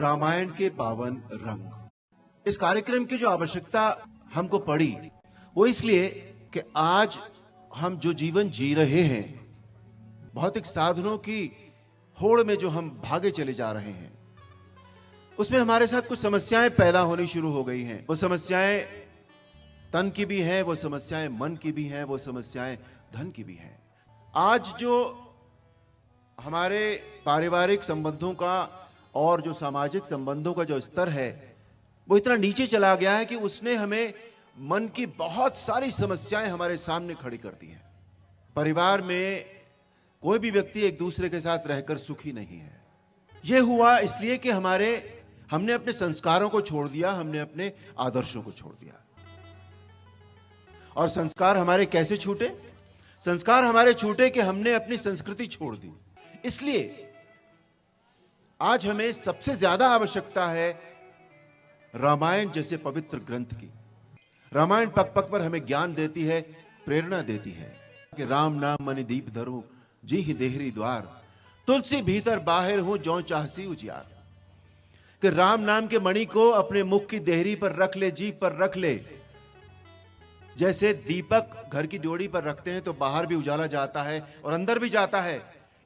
रामायण के पावन रंग। इस कार्यक्रम की जो आवश्यकता हमको पड़ी वो इसलिए कि आज हम जो जीवन जी रहे हैं, भौतिक साधनों की होड़ में जो हम भागे चले जा रहे हैं, उसमें हमारे साथ कुछ समस्याएं पैदा होनी शुरू हो गई हैं। वो समस्याएं तन की भी हैं, वो समस्याएं मन की भी हैं, वो समस्याएं धन की भी हैं। आज जो हमारे पारिवारिक संबंधों का और जो सामाजिक संबंधों का जो स्तर है वो इतना नीचे चला गया है कि उसने हमें मन की बहुत सारी समस्याएं हमारे सामने खड़ी कर दी हैं। परिवार में कोई भी व्यक्ति एक दूसरे के साथ रहकर सुखी नहीं है। यह हुआ इसलिए कि हमने अपने संस्कारों को छोड़ दिया, हमने अपने आदर्शों को छोड़ दिया। और संस्कार हमारे कैसे छूटे? संस्कार हमारे छूटे कि हमने अपनी संस्कृति छोड़ दी। इसलिए आज हमें सबसे ज्यादा आवश्यकता है रामायण जैसे पवित्र ग्रंथ की। रामायण पग पग पर हमें ज्ञान देती है, प्रेरणा देती है कि राम नाम मनि दीप धरू जी ही देहरी द्वार, तुलसी भीतर बाहर हूं जो चाहसी उजियार। कि राम नाम के मणि को अपने मुख की देहरी पर रख ले, जीभ पर रख ले। जैसे दीपक घर की ड्योढ़ी पर रखते हैं तो बाहर भी उजाला जाता है और अंदर भी जाता है,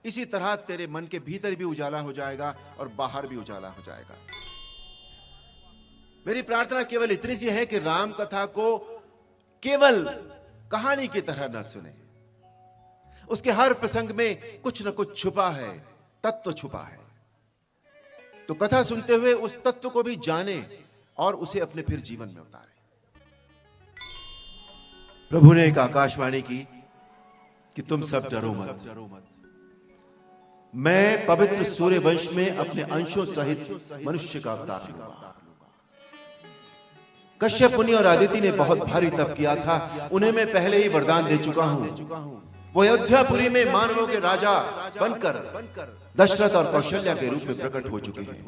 इसी तरह तेरे मन के भीतर भी उजाला हो जाएगा और बाहर भी उजाला हो जाएगा। मेरी प्रार्थना केवल इतनी सी है कि राम कथा को केवल कहानी की तरह न सुने। उसके हर प्रसंग में कुछ न कुछ छुपा है, तत्व छुपा है। तो कथा सुनते हुए उस तत्व को भी जाने और उसे अपने फिर जीवन में उतारे। प्रभु ने एक आकाशवाणी की कि तुम सब डरो मत। मैं पवित्र सूर्य वंश में अपने अंशों सहित मनुष्य का अवतार लूंगा। कश्यप मुनि और आदिति ने बहुत भारी तप किया था, उन्हें मैं पहले ही वरदान दे चुका हूं। वो अयोध्यापुरी में मानवों के राजा बनकर दशरथ और कौशल्या के रूप में प्रकट हो चुके हैं।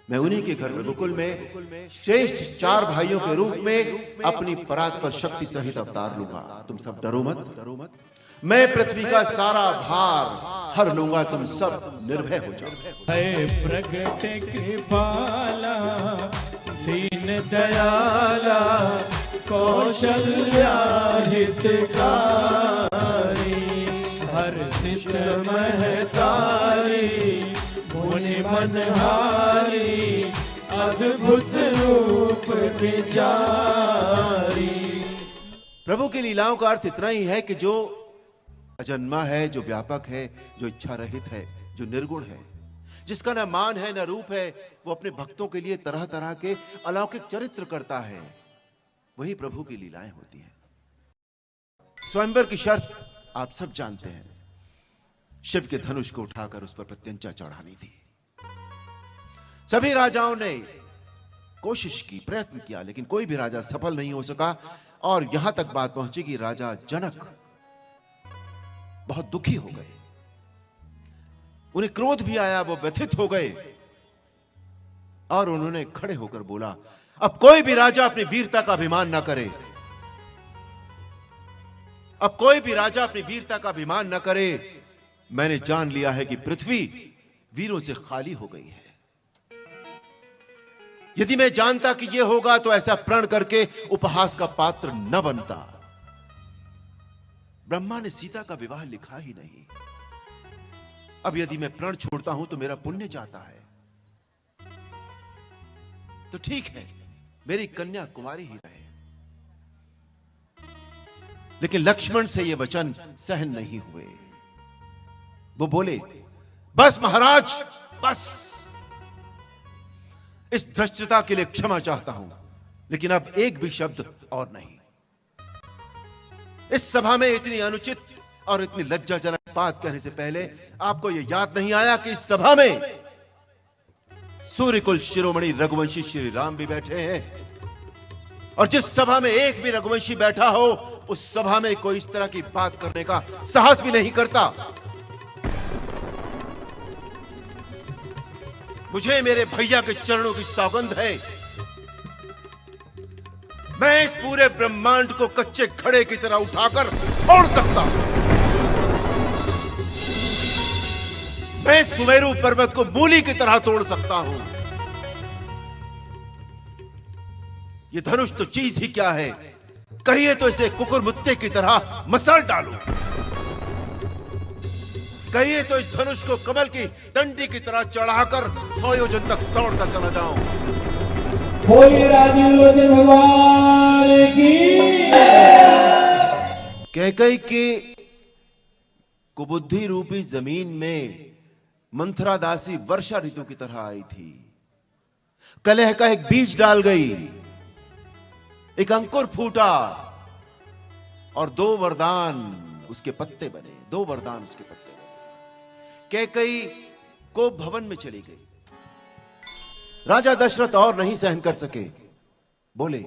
मैं उन्हीं के घर रघुकुल में श्रेष्ठ 4 भाइयों के रूप में अपनी परात्पर शक्ति सहित अवतार लूंगा। तुम सब डरो मत। मैं पृथ्वी का सारा भार हर लूंगा, तुम सब निर्भय हो जाओ। है प्रगट कृपाला दीन दयाला कौशल्या हितकारी, हर्षित महतारी मुनि मनहारी, अद्भुत रूप विचारी। प्रभु की लीलाओं का अर्थ इतना ही है कि जो अजन्मा है, जो व्यापक है, जो इच्छा रहित है, जो निर्गुण है, जिसका न मान है न रूप है, वो अपने भक्तों के लिए तरह तरह के अलौकिक चरित्र करता है। वही प्रभु की लीलाएं होती हैं। स्वयंवर की शर्त आप सब जानते हैं। शिव के धनुष को उठाकर उस पर प्रत्यंचा चढ़ानी थी। सभी राजाओं ने कोशिश की, प्रयत्न किया, लेकिन कोई भी राजा सफल नहीं हो सका। और यहां तक बात पहुंची कि राजा जनक बहुत दुखी हो गए, उन्हें क्रोध भी आया, वो व्यथित हो गए और उन्होंने खड़े होकर बोला, अब कोई भी राजा अपनी वीरता का अभिमान ना करे। अब कोई भी राजा अपनी वीरता का अभिमान ना करे। मैंने जान लिया है कि पृथ्वी वीरों से खाली हो गई है। यदि मैं जानता कि यह होगा तो ऐसा प्रण करके उपहास का पात्र न बनता। ब्रह्मा ने सीता का विवाह लिखा ही नहीं। अब यदि मैं प्रण छोड़ता हूं तो मेरा पुण्य जाता है। तो ठीक है, मेरी कन्या कुंवारी ही रहे। लेकिन लक्ष्मण से यह वचन सहन नहीं हुए। वो बोले, बस महाराज, बस। इस धृष्टता के लिए क्षमा चाहता हूं, लेकिन अब एक भी शब्द और नहीं। इस सभा में इतनी अनुचित और इतनी लज्जाजनक बात कहने से पहले आपको यह याद नहीं आया कि इस सभा में सूर्यकुल शिरोमणि रघुवंशी श्री राम भी बैठे हैं। और जिस सभा में एक भी रघुवंशी बैठा हो, उस सभा में कोई इस तरह की बात करने का साहस भी नहीं करता। मुझे मेरे भैया के चरणों की सौगंध है, मैं इस पूरे ब्रह्मांड को कच्चे घड़े की तरह उठाकर फोड़ सकता हूं। मैं सुमेरु पर्वत को मूली की तरह तोड़ सकता हूं। ये धनुष तो चीज ही क्या है, कहिए तो इसे कुकुर मुत्ते की तरह मसल डालूं, कहिए तो इस धनुष को कमल की डंडी की तरह चढ़ाकर 100 योजन तक दौड़कर चला जाऊं। बोलिए राजीव लोचन भगवान की। कैकई के कुबुद्धि रूपी जमीन में मंथरा दासी वर्षा ऋतु की तरह आई थी। कलह का एक बीज डाल गई, एक अंकुर फूटा और 2 वरदान उसके पत्ते बने, 2 वरदान उसके पत्ते बने। कैकई को भवन में चली गई। राजा दशरथ और नहीं सहन कर सके, बोले,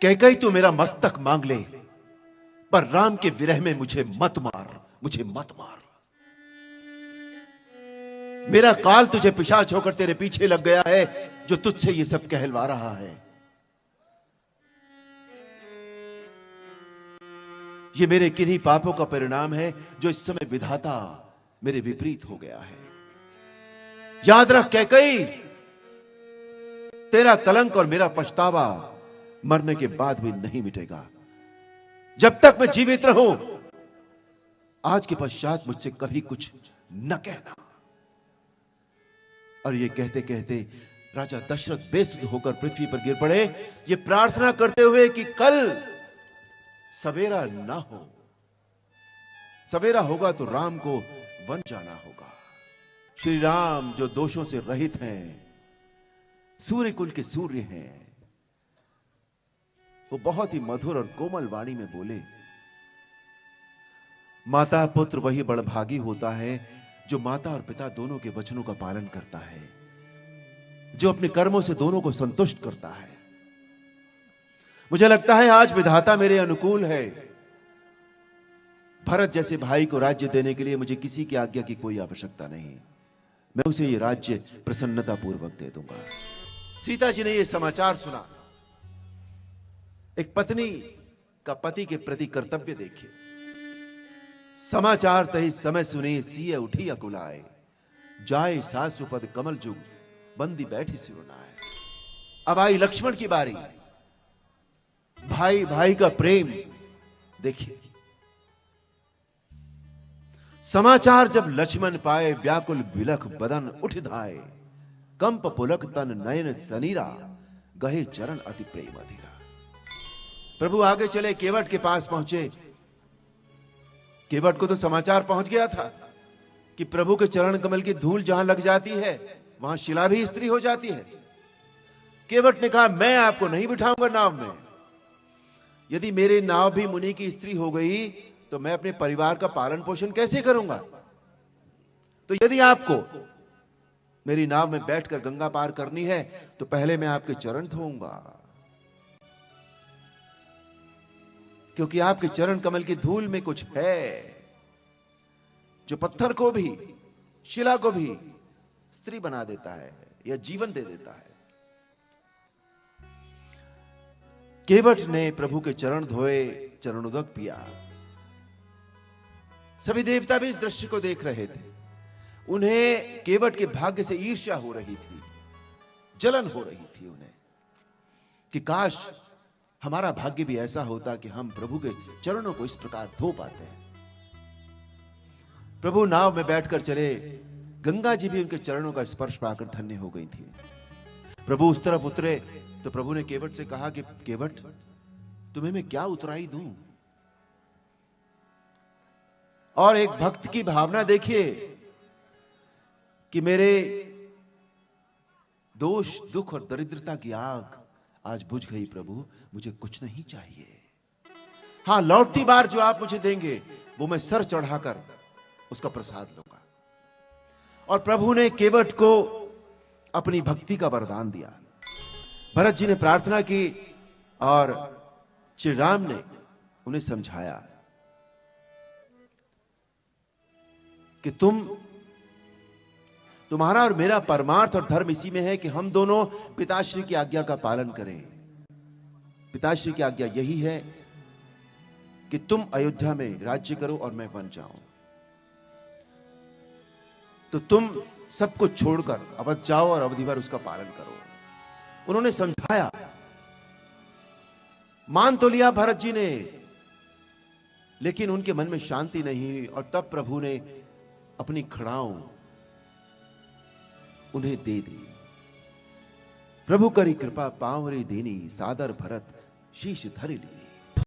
कैकई तू मेरा मस्तक मांग ले, पर राम के विरह में मुझे मत मार, मुझे मत मार। मेरा काल तुझे पिशाच होकर तेरे पीछे लग गया है, जो तुझसे ये सब कहलवा रहा है। ये मेरे किन्हीं पापों का परिणाम है, जो इस समय विधाता मेरे विपरीत हो गया है। याद रख कैकई, तेरा कलंक और मेरा पछतावा मरने के बाद भी नहीं मिटेगा। जब तक मैं जीवित रहूं, आज के पश्चात मुझसे कभी कुछ न कहना। और ये कहते कहते राजा दशरथ बेसुध होकर पृथ्वी पर गिर पड़े, ये प्रार्थना करते हुए कि कल सवेरा ना हो, सवेरा होगा तो राम को वन जाना होगा। श्री राम जो दोषों से रहित हैं, सूर्य कुल के सूर्य हैं, वो बहुत ही मधुर और कोमल वाणी में बोले, माता पुत्र वही बड़भागी होता है जो माता और पिता दोनों के वचनों का पालन करता है, जो अपने कर्मों से दोनों को संतुष्ट करता है। मुझे लगता है आज विधाता मेरे अनुकूल है। भरत जैसे भाई को राज्य देने के लिए मुझे किसी की आज्ञा की कोई आवश्यकता नहीं, मैं उसे ये राज्य प्रसन्नता पूर्वक दे दूंगा। सीता जी ने यह समाचार सुना। एक पत्नी का पति के प्रति कर्तव्य देखिए। समाचार तही समय सुने सिए उठी अकुलाए, जाए सासु पद कमल जुग बंदी बैठी सिरुनाए। अब आई लक्ष्मण की बारी। भाई भाई का प्रेम देखिए। समाचार जब लक्ष्मण पाए, व्याकुल बिलख बदन उठ धाए, कंप पुलक तन नयन सनीरा, गहे चरण अति प्रेम अधीरा। प्रभु आगे चले, केवट के पास पहुंचे। केवट को तो समाचार पहुंच गया था कि प्रभु के चरण कमल की धूल जहां लग जाती है वहां शिला भी स्त्री हो जाती है। केवट ने कहा, मैं आपको नहीं बिठाऊंगा नाव में। यदि मेरे नाव भी मुनि की स्त्री हो गई तो मैं अपने परिवार का पालन पोषण कैसे करूंगा? तो यदि आपको मेरी नाव में बैठकर गंगा पार करनी है तो पहले मैं आपके चरण धोऊंगा, क्योंकि आपके चरण कमल की धूल में कुछ है जो पत्थर को भी, शिला को भी स्त्री बना देता है या जीवन दे देता है। केवट ने प्रभु के चरण धोए, चरणोदक पिया। सभी देवता भी इस दृश्य को देख रहे थे। उन्हें केवट के भाग्य से ईर्ष्या हो रही थी, जलन हो रही थी उन्हें कि काश हमारा भाग्य भी ऐसा होता कि हम प्रभु के चरणों को इस प्रकार धो पाते हैं। प्रभु नाव में बैठकर चले। गंगा जी भी उनके चरणों का स्पर्श पाकर धन्य हो गई थी। प्रभु उस तरफ उतरे तो प्रभु ने केवट से कहा कि केवट, तुम्हें मैं क्या उतराई दूं? और एक भक्त की भावना देखिए कि मेरे दोष, दुख और दरिद्रता की आग आज बुझ गई प्रभु, मुझे कुछ नहीं चाहिए। हां, लौटती बार जो आप मुझे देंगे वो मैं सर चढ़ाकर उसका प्रसाद लूंगा। और प्रभु ने केवट को अपनी भक्ति का वरदान दिया। भरत जी ने प्रार्थना की और श्री राम ने उन्हें समझाया कि तुम्हारा और मेरा परमार्थ और धर्म इसी में है कि हम दोनों पिताश्री की आज्ञा का पालन करें। पिताश्री की आज्ञा यही है कि तुम अयोध्या में राज्य करो और मैं वन जाऊं। तो तुम सब कुछ छोड़कर अवध जाओ और अवधि भर उसका पालन करो। उन्होंने समझाया, मान तो लिया भरत जी ने, लेकिन उनके मन में शांति नहीं हुई। और तब प्रभु ने अपनी खड़ाओं उन्हें दे दी। प्रभु करी कृपा पावरी देनी, सादर भरत शीश धर लिए।